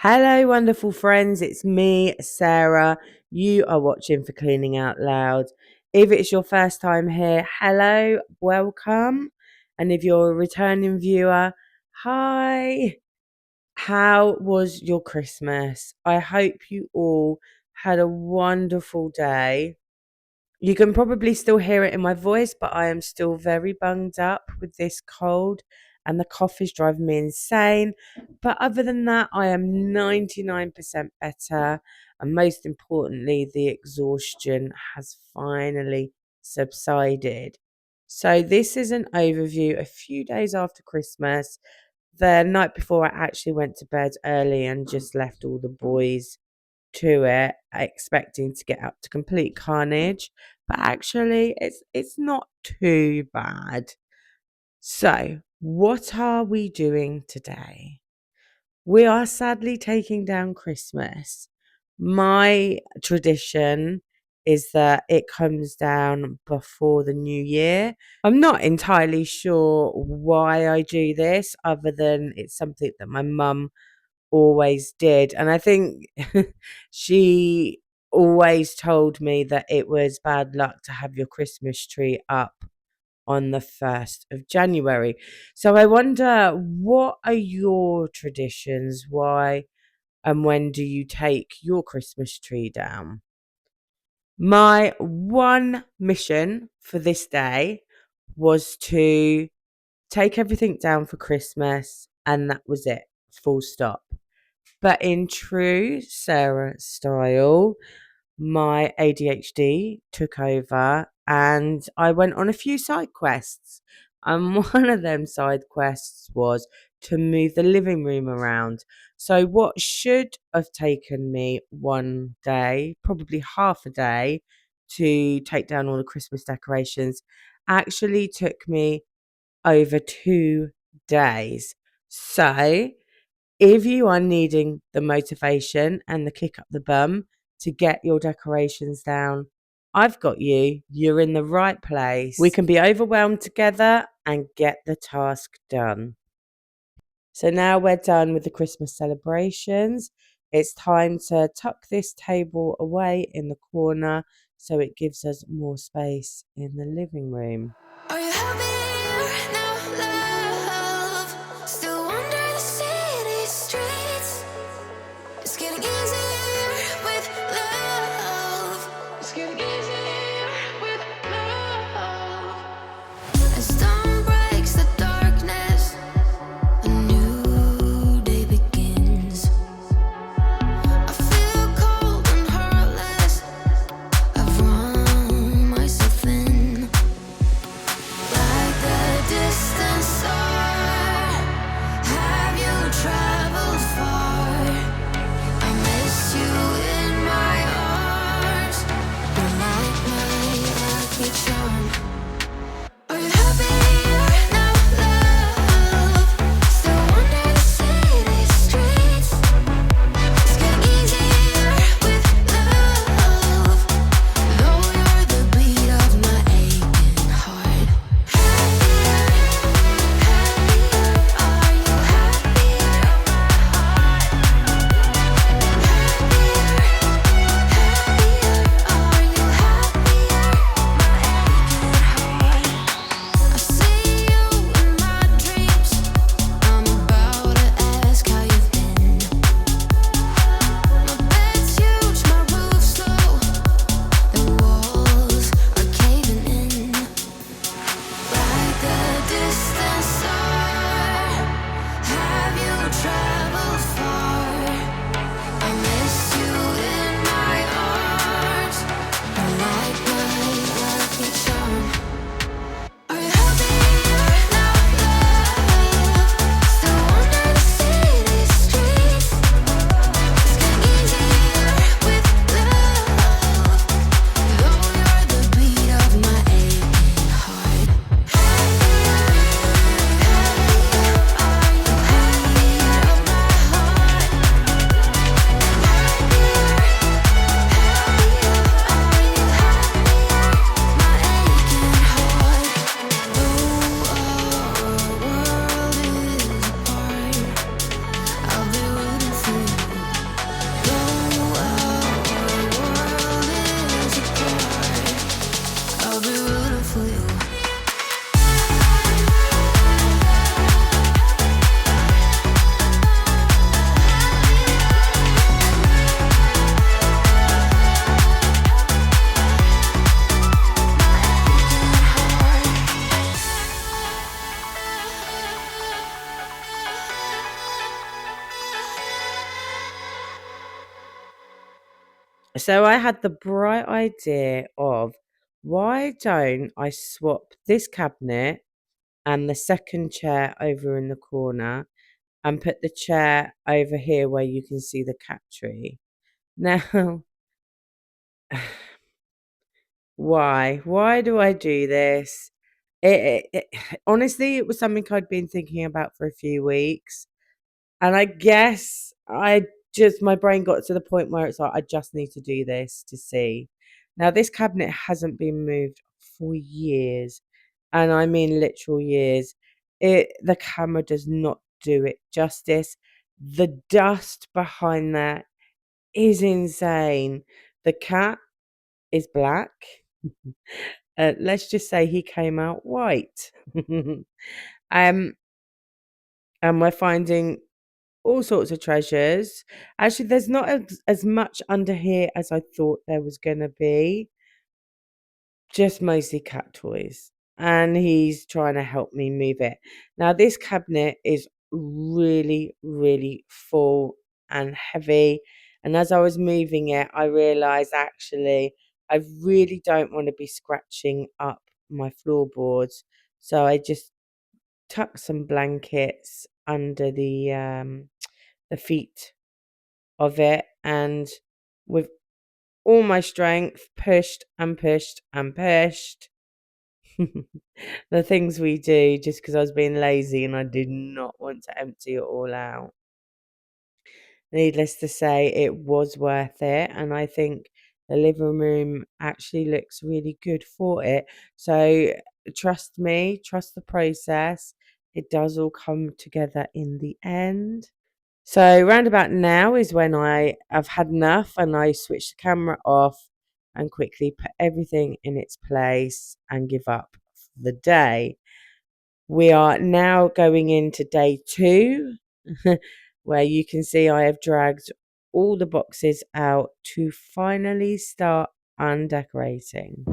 Hello, wonderful friends. It's me, Sarah. You are watching for Cleaning Out Loud. If it's your first time here, hello, welcome. And if you're a returning viewer, hi. How was your Christmas? I hope you all had a wonderful day. You can probably still hear it in my voice, but I am still very bunged up with this cold and the cough is driving me insane. But other than that, I am 99% better. And most importantly, the exhaustion has finally subsided. So, this is an overview a few days after Christmas, the night before I actually went to bed early and just left all the boys to it, expecting to get up to complete carnage, but actually it's not too bad. So, what are we doing today? We are sadly taking down Christmas. My tradition is that it comes down before the new year. I'm not entirely sure why I do this, other than it's something that my mum always did. And I think she always told me that it was bad luck to have your Christmas tree up on the 1st of January. So I wonder, what are your traditions? Why and when do you take your Christmas tree down? My one mission for this day was to take everything down for Christmas, and that was it, full stop. But in true Sarah style, my ADHD took over and I went on a few side quests. And one of them side quests was to move the living room around. So, what should have taken me one day, probably half a day, to take down all the Christmas decorations, actually took me over 2 days. So, if you are needing the motivation and the kick up the bum to get your decorations down, I've got you. You're in the right place. We can be overwhelmed together and get the task done. So now we're done with the Christmas celebrations. It's time to tuck this table away in the corner so it gives us more space in the living room. Are you happy now, love? Still wander the city streets. It's getting easier with love. It's getting easier with love. As dawn breaks the darkness, a new day begins. I feel cold and heartless. I've run myself thin. So I had the bright idea of, why don't I swap this cabinet and the second chair over in the corner and put the chair over here where you can see the cat tree. Now, why? Why do I do this? Honestly, it was something I'd been thinking about for a few weeks. And I guess my brain got to the point where it's like, I just need to do this to see. Now, this cabinet hasn't been moved for years. And I mean literal years. The camera does not do it justice. The dust behind that is insane. The cat is black. Let's just say he came out white. um, and we're finding all sorts of treasures. Actually, there's not as much under here as I thought there was going to be. Just mostly cat toys. And he's trying to help me move it. Now, this cabinet is really, really full and heavy. And as I was moving it, I realised actually I really don't want to be scratching up my floorboards. So I just tucked some blankets under the feet of it, and with all my strength pushed and pushed and pushed. The things we do just because I was being lazy and I did not want to empty it all out. Needless to say, it was worth it, and I think the living room actually looks really good for it. So trust me, trust the process. It does all come together in the end. So round about now is when I have had enough and I switch the camera off and quickly put everything in its place and give up for the day. We are now going into day 2, where you can see I have dragged all the boxes out to finally start undecorating.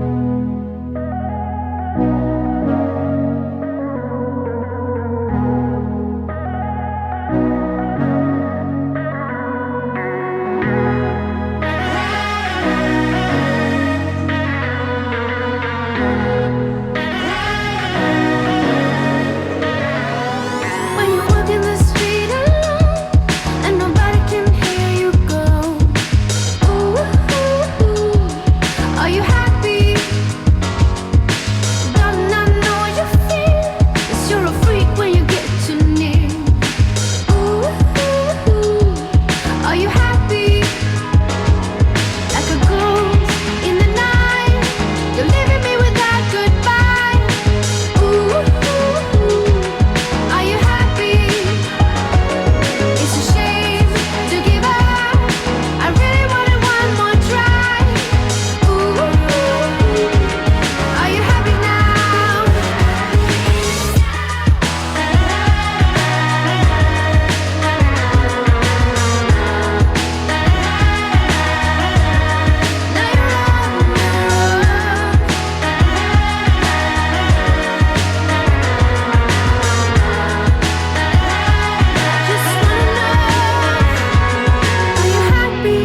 When you're walking the street alone and nobody can hear you go, ooh, ooh, ooh, are you happy? Don't I know what you feel? 'Cause you're a freak when you get too near. Ooh, ooh, ooh, are you happy? Like a ghost in the night, you're leaving me without goodbye. Ooh, ooh, ooh, are you happy? It's a shame to give up. I really wanted one more try. Ooh, are you happy now? Now you're on your own. Just wanna know, are you happy?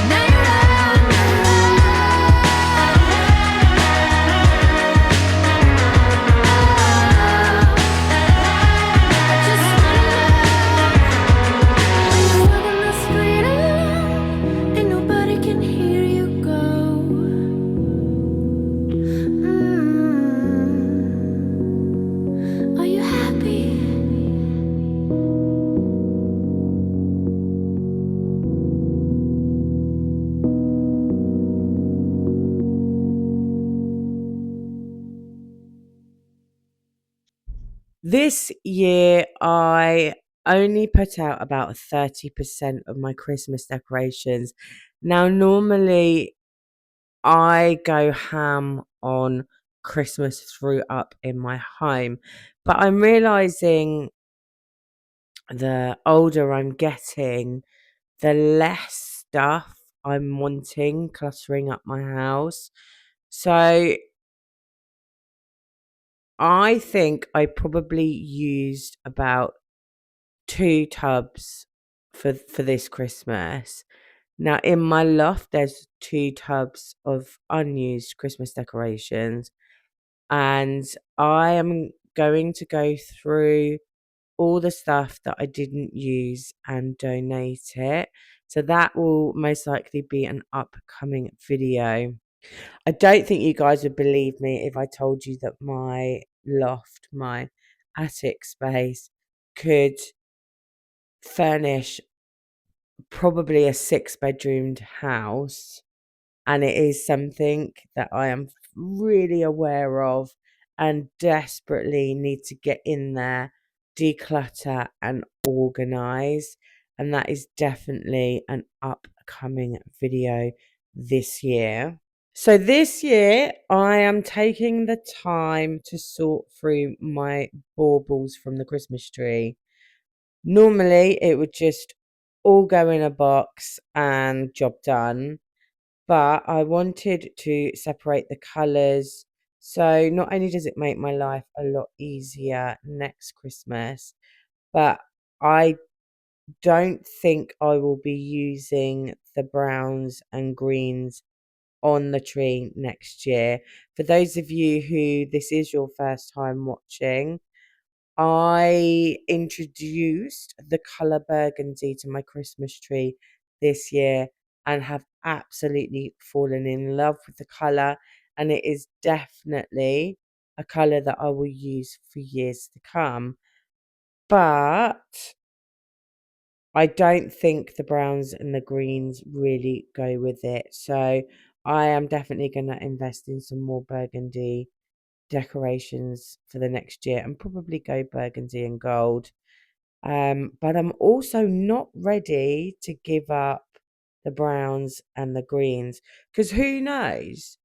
Now you're on just wanna know, when you're walking the street alone and nobody can hear you go. Are you happy? This year, I only put out about 30% of my Christmas decorations. Now, normally I go ham on Christmas through up in my home, but I'm realizing the older I'm getting, the less stuff I'm wanting cluttering up my house. So I think I probably used about 2 tubs for this Christmas. Now in my loft, there's 2 tubs of unused Christmas decorations, and I am going to go through all the stuff that I didn't use and donate it. So that will most likely be an upcoming video. I don't think you guys would believe me if I told you that my loft, my attic space, could furnish probably a 6-bedroomed house. And it is something that I am really aware of and desperately need to get in there, declutter and organize. And that is definitely an upcoming video this year. So this year I am taking the time to sort through my baubles from the Christmas tree. Normally it would just all go in a box and job done, but I wanted to separate the colours. So not only does it make my life a lot easier next Christmas, but I don't think I will be using the browns and greens on the tree next year. For those of you who this is your first time watching, I introduced the colour burgundy to my Christmas tree this year and have absolutely fallen in love with the colour, and it is definitely a colour that I will use for years to come. But I don't think the browns and the greens really go with it. So I am definitely going to invest in some more burgundy decorations for the next year and probably go burgundy and gold. But I'm also not ready to give up the browns and the greens, because who knows?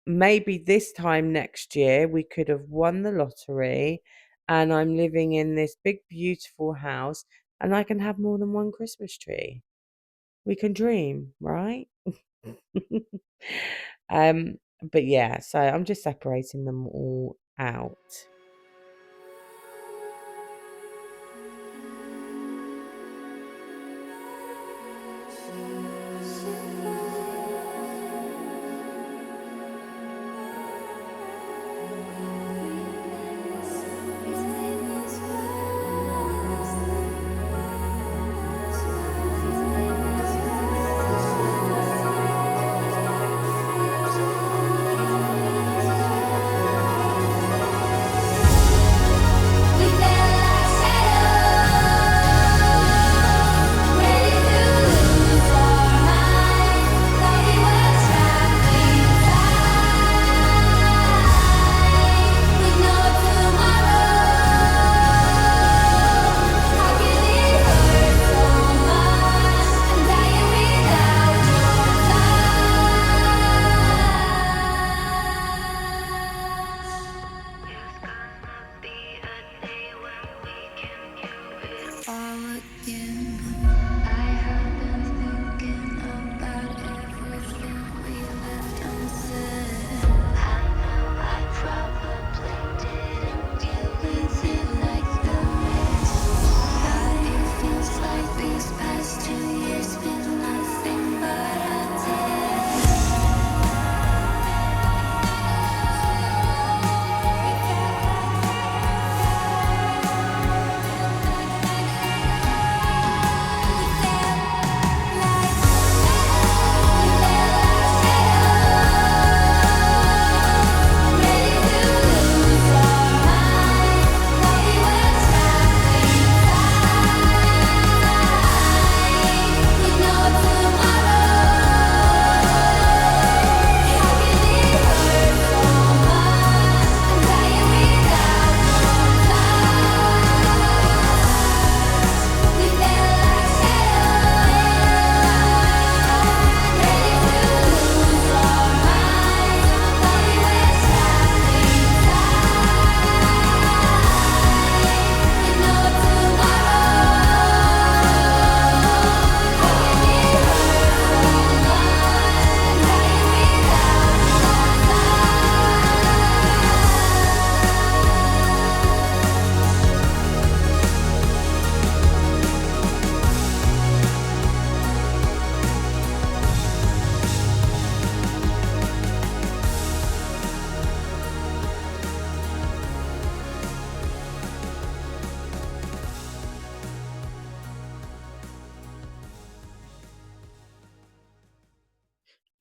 Maybe this time next year we could have won the lottery and I'm living in this big, beautiful house and I can have more than one Christmas tree. We can dream, right? um, but yeah, so I'm just separating them all out.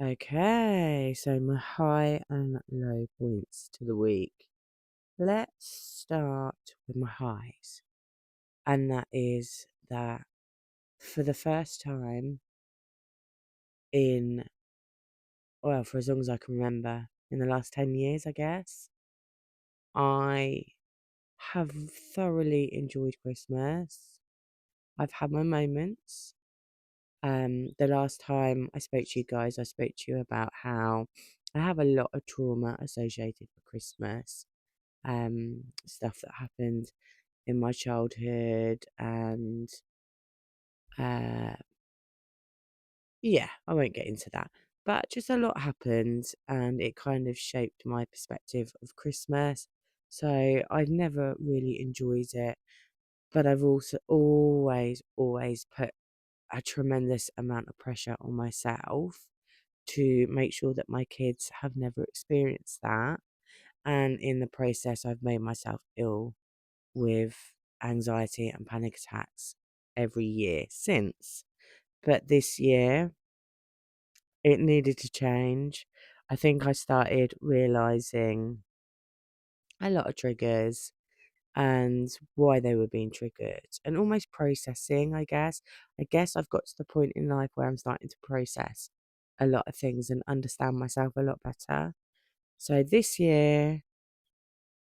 Okay, so my high and low points to the week. Let's start with my highs. And that is that for the first time in, well, for as long as I can remember, in the last 10 years, I guess, I have thoroughly enjoyed Christmas. I've had my moments. The last time I spoke to you guys, I spoke to you about how I have a lot of trauma associated with Christmas. Stuff that happened in my childhood, and uh, yeah, I won't get into that. But just a lot happened, and it kind of shaped my perspective of Christmas. So I've never really enjoyed it, but I've also always put a tremendous amount of pressure on myself to make sure that my kids have never experienced that. And in the process, I've made myself ill with anxiety and panic attacks every year since. But this year, it needed to change. I think I started realizing a lot of triggers and why they were being triggered and almost processing, I guess. I guess I've got to the point in life where I'm starting to process a lot of things and understand myself a lot better. So this year,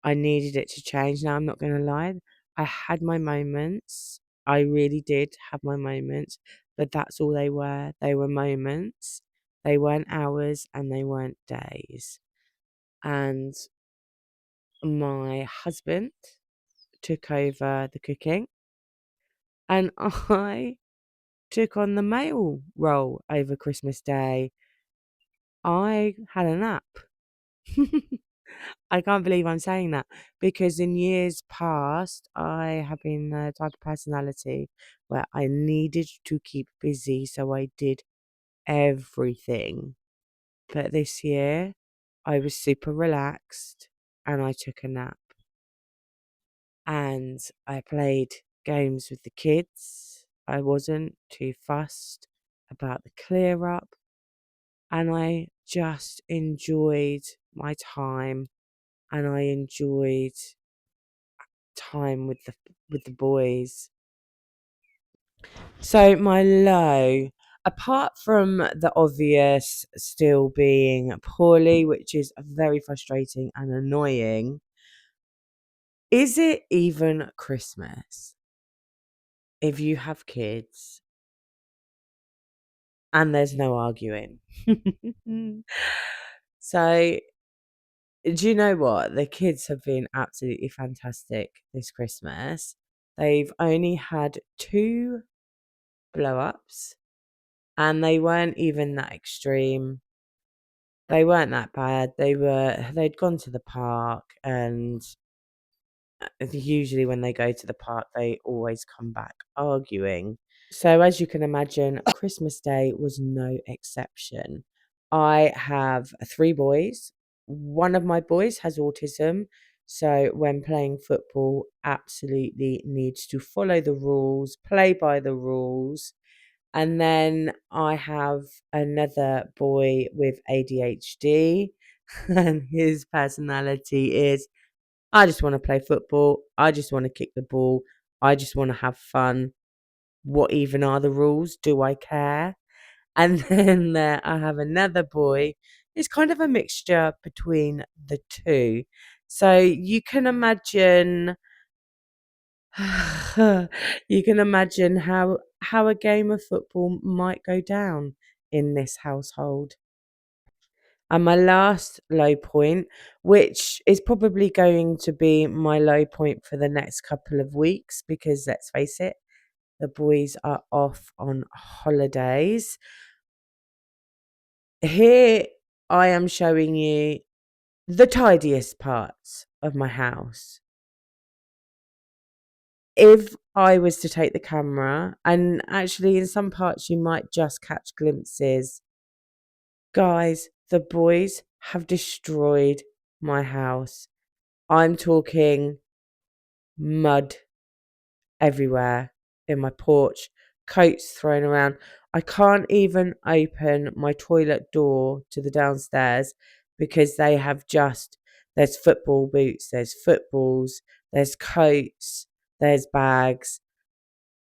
I needed it to change. Now, I'm not going to lie, I had my moments. I really did have my moments, but that's all they were. They were moments. They weren't hours and they weren't days. And my husband took over the cooking, and I took on the male role over Christmas Day. I had a nap. I can't believe I'm saying that because in years past, I have been the type of personality where I needed to keep busy, so I did everything. But this year, I was super relaxed and I took a nap and I played games with the kids. I wasn't too fussed about the clear up, and I just enjoyed my time, and I enjoyed time with the boys. So my low, apart from the obvious still being poorly, which is very frustrating and annoying, is it even Christmas if you have kids and there's no arguing? So do you know what? The kids have been absolutely fantastic this Christmas. They've only had 2 blow ups, and they weren't even that extreme. They weren't that bad. They'd gone to the park, and usually when they go to the park, they always come back arguing. So as you can imagine, Christmas Day was no exception. I have 3 boys. One of my boys has autism, so when playing football, absolutely needs to follow the rules, play by the rules. And then I have another boy with ADHD, and his personality is, I just want to play football. I just want to kick the ball. I just want to have fun. What even are the rules? Do I care? And then I have another boy. It's kind of a mixture between the two. So you can imagine you can imagine how a game of football might go down in this household. And my last low point, which is probably going to be my low point for the next couple of weeks, because let's face it, the boys are off on holidays. Here I am showing you the tidiest parts of my house. If I was to take the camera, and actually in some parts you might just catch glimpses, guys, the boys have destroyed my house. I'm talking mud everywhere in my porch, coats thrown around. I can't even open my toilet door to the downstairs because they have just, there's football boots, there's footballs, there's coats, there's bags.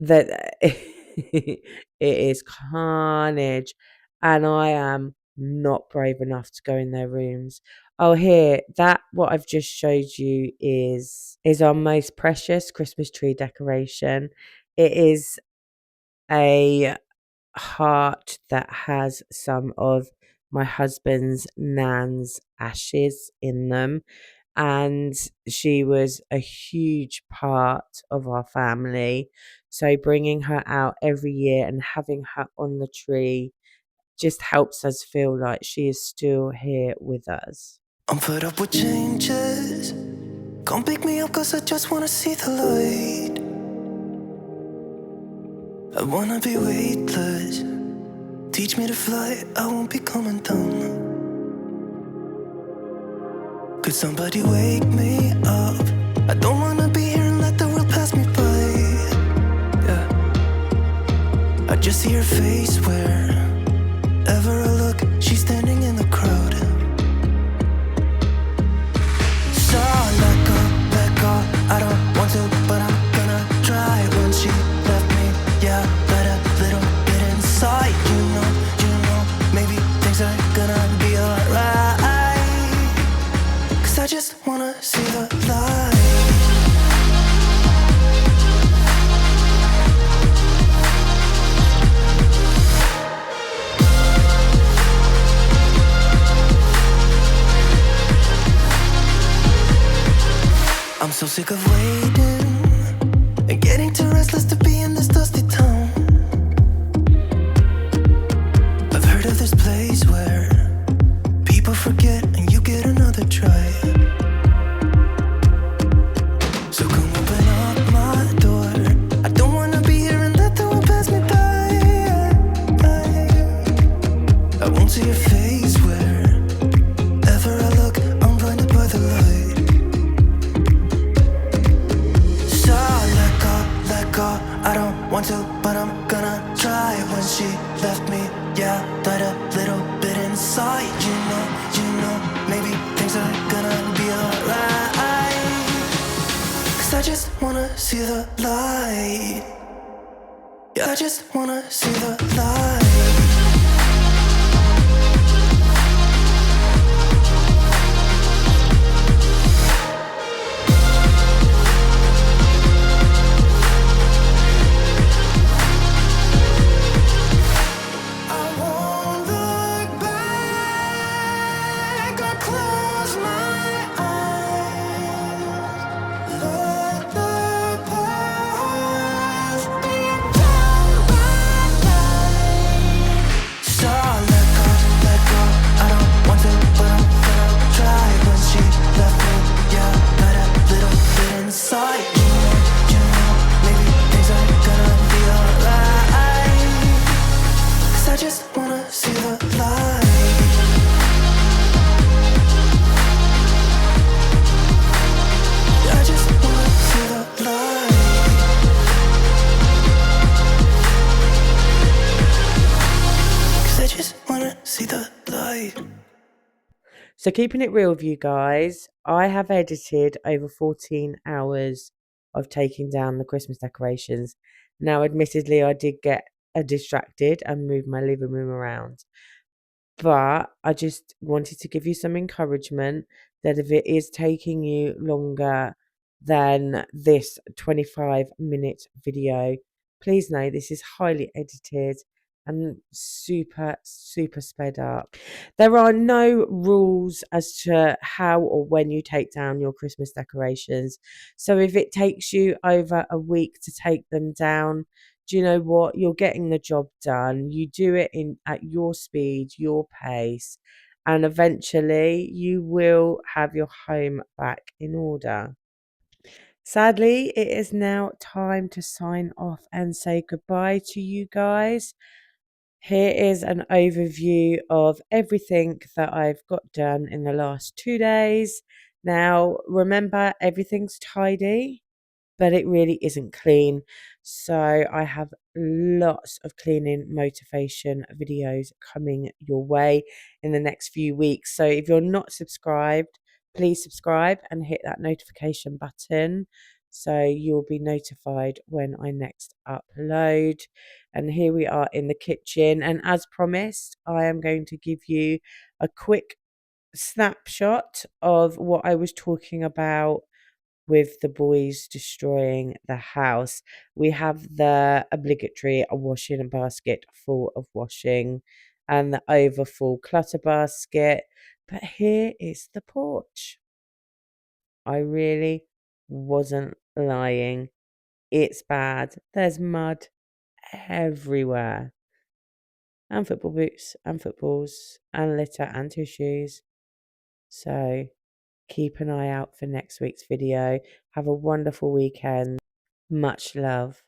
That it is carnage, and I am not brave enough to go in their rooms. Oh, here, that what I've just showed you is our most precious Christmas tree decoration. It is a heart that has some of my husband's nan's ashes in them, and she was a huge part of our family. So bringing her out every year and having her on the tree just helps us feel like she is still here with us. I'm fed up with changes. Come pick me up, cause I just wanna see the light. I wanna be weightless. Teach me to fly, I won't be coming down. Could somebody wake me up? I don't wanna be here and let the world pass me by. Yeah. I just see her face wherever I look. She's standing in the crowd. So let go, I don't want to, but I'm gonna try. When she left me, yeah, let a little bit inside. You know, maybe things are gonna be alright. Cause I just wanna see the light. I'm so sick of waiting and getting too restless to be in this dusty town. I've heard of this place where people forget and you get another try. So come open up my door. I don't wanna be here and let the world pass me by. I won't see your face wherever I look. I'm blinded by the light. So let go, I don't want to, but I'm gonna try. When she left me, yeah, died a little bit inside. You know, maybe things are gonna be alright. Cause I just wanna see the light. Yeah, I just wanna see the light. So keeping it real with you guys, I have edited over 14 hours of taking down the Christmas decorations. Now, admittedly, I did get distracted and move my living room around. But I just wanted to give you some encouragement that if it is taking you longer than this 25-minute video, please know this is highly edited and super, super sped up. There are no rules as to how or when you take down your Christmas decorations. So if it takes you over a week to take them down, do you know what? You're getting the job done. You do it at your speed, your pace, and eventually you will have your home back in order. Sadly, it is now time to sign off and say goodbye to you guys. Here is an overview of everything that I've got done in the last 2 days. Now, remember, everything's tidy, but it really isn't clean. So I have lots of cleaning motivation videos coming your way in the next few weeks. So if you're not subscribed, please subscribe and hit that notification button so you'll be notified when I next upload. And here we are in the kitchen, and as promised, I am going to give you a quick snapshot of what I was talking about with the boys destroying the house. We have the obligatory washing basket full of washing and the overfull clutter basket. But here is the porch. I really wasn't lying. It's bad. There's mud everywhere, and football boots, and footballs, and litter, and tissues. So keep an eye out for next week's video. Have a wonderful weekend. Much love.